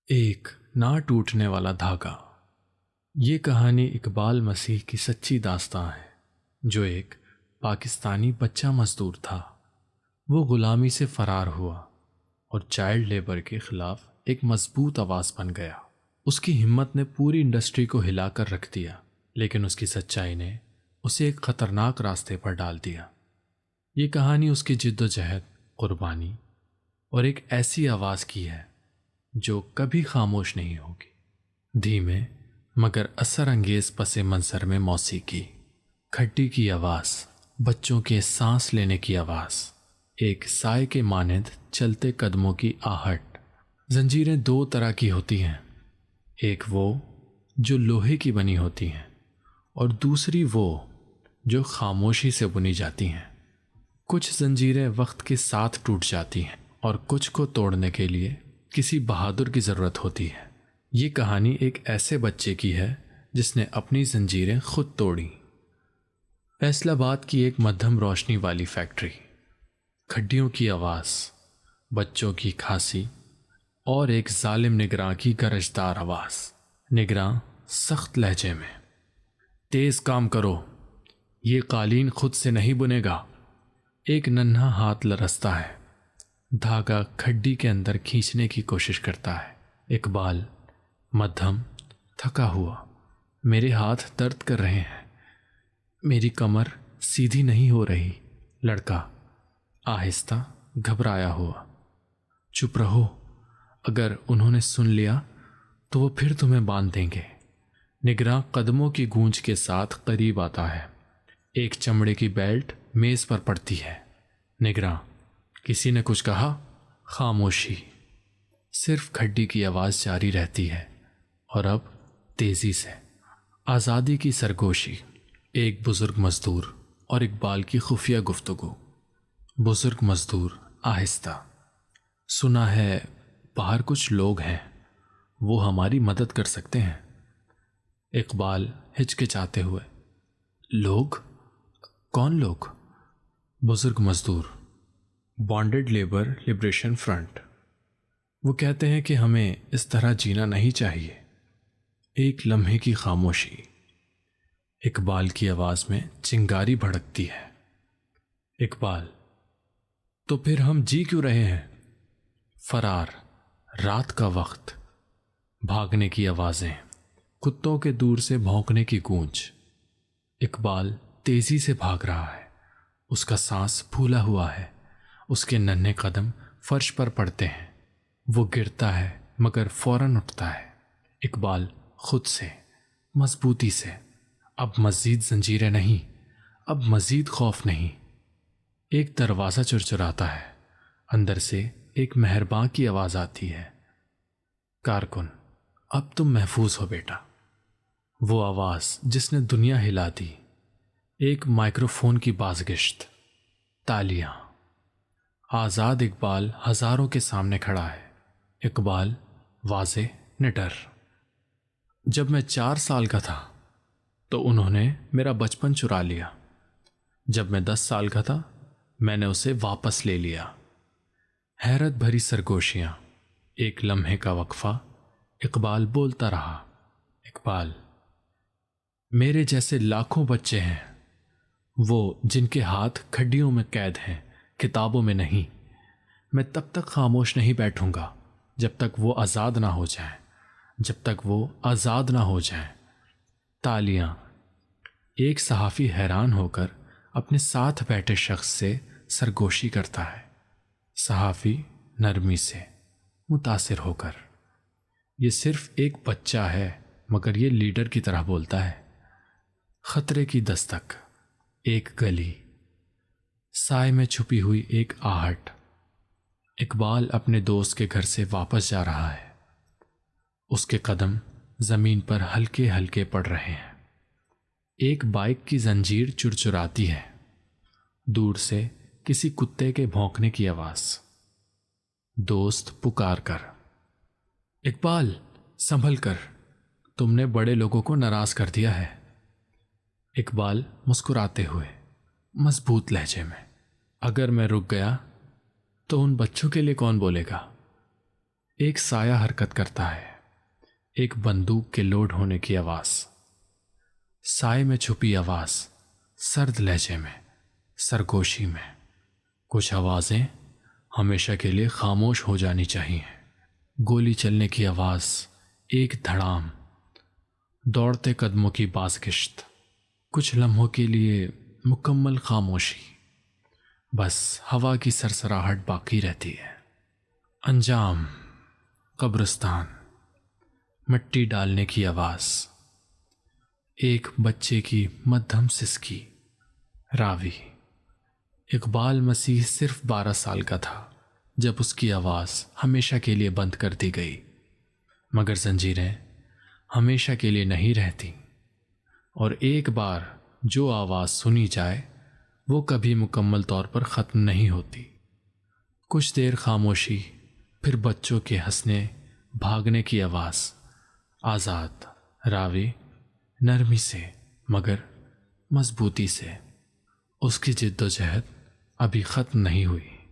ایک نہ ٹوٹنے والا دھاگا۔ یہ کہانی اقبال مسیح کی سچی داستان ہے، جو ایک پاکستانی بچہ مزدور تھا۔ وہ غلامی سے فرار ہوا اور چائلڈ لیبر کے خلاف ایک مضبوط آواز بن گیا۔ اس کی ہمت نے پوری انڈسٹری کو ہلا کر رکھ دیا، لیکن اس کی سچائی نے اسے ایک خطرناک راستے پر ڈال دیا۔ یہ کہانی اس کی جد و جہد، قربانی اور ایک ایسی آواز کی ہے جو کبھی خاموش نہیں ہوگی۔ دھیمے مگر اثر انگیز پس منظر میں موسیقی، کھٹی کی آواز، بچوں کے سانس لینے کی آواز، ایک سائے کے مانند چلتے قدموں کی آہٹ۔ زنجیریں دو طرح کی ہوتی ہیں، ایک وہ جو لوہے کی بنی ہوتی ہیں اور دوسری وہ جو خاموشی سے بنی جاتی ہیں۔ کچھ زنجیریں وقت کے ساتھ ٹوٹ جاتی ہیں اور کچھ کو توڑنے کے لیے کسی بہادر کی ضرورت ہوتی ہے۔ یہ کہانی ایک ایسے بچے کی ہے جس نے اپنی زنجیریں خود توڑیں۔ فیصل آباد کی ایک مدھم روشنی والی فیکٹری، کھڈیوں کی آواز، بچوں کی کھانسی اور ایک ظالم نگراں کی گرجدار آواز۔ نگراں سخت لہجے میں: تیز کام کرو، یہ قالین خود سے نہیں بنے گا۔ ایک ننھا ہاتھ لرزتا ہے، دھاگا کھڈی کے اندر کھینچنے کی کوشش کرتا ہے۔ اقبال: مدھم: تھکا ہوا، میرے ہاتھ درد کر رہے ہیں، میری کمر سیدھی نہیں ہو رہی۔ لڑکا: آہستہ، گھبرایا ہوا: چپ رہو، اگر انہوں نے سن لیا تو وہ پھر تمہیں باندھ دیں گے۔ نگراں قدموں کی گونج کے ساتھ قریب آتا ہے، ایک چمڑے کی بیلٹ میز پر پڑتی ہے۔ نگراں: کسی نے کچھ کہا؟ خاموشی، صرف کھڈی کی آواز جاری رہتی ہے، اور اب تیزی سے آزادی کی سرگوشی۔ ایک بزرگ مزدور اور اقبال کی خفیہ گفتگو۔ بزرگ مزدور آہستہ: سنا ہے باہر کچھ لوگ ہیں، وہ ہماری مدد کر سکتے ہیں۔ اقبال ہچکچاتے ہوئے: لوگ؟ کون لوگ؟ بزرگ مزدور: بانڈڈ لیبر لبریشن فرنٹ۔ وہ کہتے ہیں کہ ہمیں اس طرح جینا نہیں چاہیے۔ ایک لمحے کی خاموشی۔ اقبال کی آواز میں چنگاری بھڑکتی ہے۔ اقبال: تو پھر ہم جی کیوں رہے ہیں؟ فرار، رات کا وقت، بھاگنے کی آوازیں، کتوں کے دور سے بھونکنے کی گونج۔ اقبال تیزی سے بھاگ رہا ہے، اس کا سانس پھولا ہوا ہے، اس کے ننھے قدم فرش پر پڑتے ہیں۔ وہ گرتا ہے مگر فوراً اٹھتا ہے۔ اقبال خود سے، مضبوطی سے: اب مزید زنجیریں نہیں، اب مزید خوف نہیں۔ ایک دروازہ چرچراتا ہے، اندر سے ایک مہرباں کی آواز آتی ہے: کارکن، اب تم محفوظ ہو بیٹا۔ وہ آواز جس نے دنیا ہلا دی۔ ایک مائکروفون کی بازگشت، تالیاں۔ آزاد اقبال ہزاروں کے سامنے کھڑا ہے۔ اقبال واضح نڈر: جب میں 4 سال کا تھا تو انہوں نے میرا بچپن چرا لیا۔ جب میں 10 سال کا تھا میں نے اسے واپس لے لیا۔ حیرت بھری سرگوشیاں، ایک لمحے کا وقفہ۔ اقبال بولتا رہا: اقبال: میرے جیسے لاکھوں بچے ہیں، وہ جن کے ہاتھ کھڈیوں میں قید ہیں، کتابوں میں نہیں۔ میں تب تک خاموش نہیں بیٹھوں گا جب تک وہ آزاد نہ ہو جائیں، جب تک وہ آزاد نہ ہو جائیں۔ تالیاں۔ ایک صحافی حیران ہو کر اپنے ساتھ بیٹھے شخص سے سرگوشی کرتا ہے۔ صحافی نرمی سے، متاثر ہو کر: یہ صرف ایک بچہ ہے مگر یہ لیڈر کی طرح بولتا ہے۔ خطرے کی دستک، ایک گلی، سائے میں چھپی ہوئی ایک آہٹ۔ اقبال اپنے دوست کے گھر سے واپس جا رہا ہے، اس کے قدم زمین پر ہلکے ہلکے پڑ رہے ہیں۔ ایک بائک کی زنجیر چرچراتی ہے، دور سے کسی کتے کے بھونکنے کی آواز۔ دوست پکار کر: اقبال سنبھل کر، تم نے بڑے لوگوں کو ناراض کر دیا ہے۔ اقبال مسکراتے ہوئے، مضبوط لہجے میں: اگر میں رک گیا تو ان بچوں کے لیے کون بولے گا؟ ایک سایہ حرکت کرتا ہے، ایک بندوق کے لوڈ ہونے کی آواز، سائے میں چھپی آواز، سرد لہجے میں، سرگوشی میں۔ کچھ آوازیں ہمیشہ کے لیے خاموش ہو جانی چاہیے۔ گولی چلنے کی آواز، ایک دھڑام، دوڑتے قدموں کی بازگشت، کچھ لمحوں کے لیے مکمل خاموشی، بس ہوا کی سرسراہٹ باقی رہتی ہے۔ انجام، قبرستان، مٹی ڈالنے کی آواز، ایک بچے کی مدھم سسکی۔ راوی: اقبال مسیح صرف 12 سال کا تھا جب اس کی آواز ہمیشہ کے لیے بند کر دی گئی، مگر زنجیریں ہمیشہ کے لیے نہیں رہتی، اور ایک بار جو آواز سنی جائے وہ کبھی مکمل طور پر ختم نہیں ہوتی۔ کچھ دیر خاموشی، پھر بچوں کے ہنسنے، بھاگنے کی آواز۔ آزاد۔ راوی: نرمی سے مگر مضبوطی سے، اس کی جد و جہد ابھی ختم نہیں ہوئی۔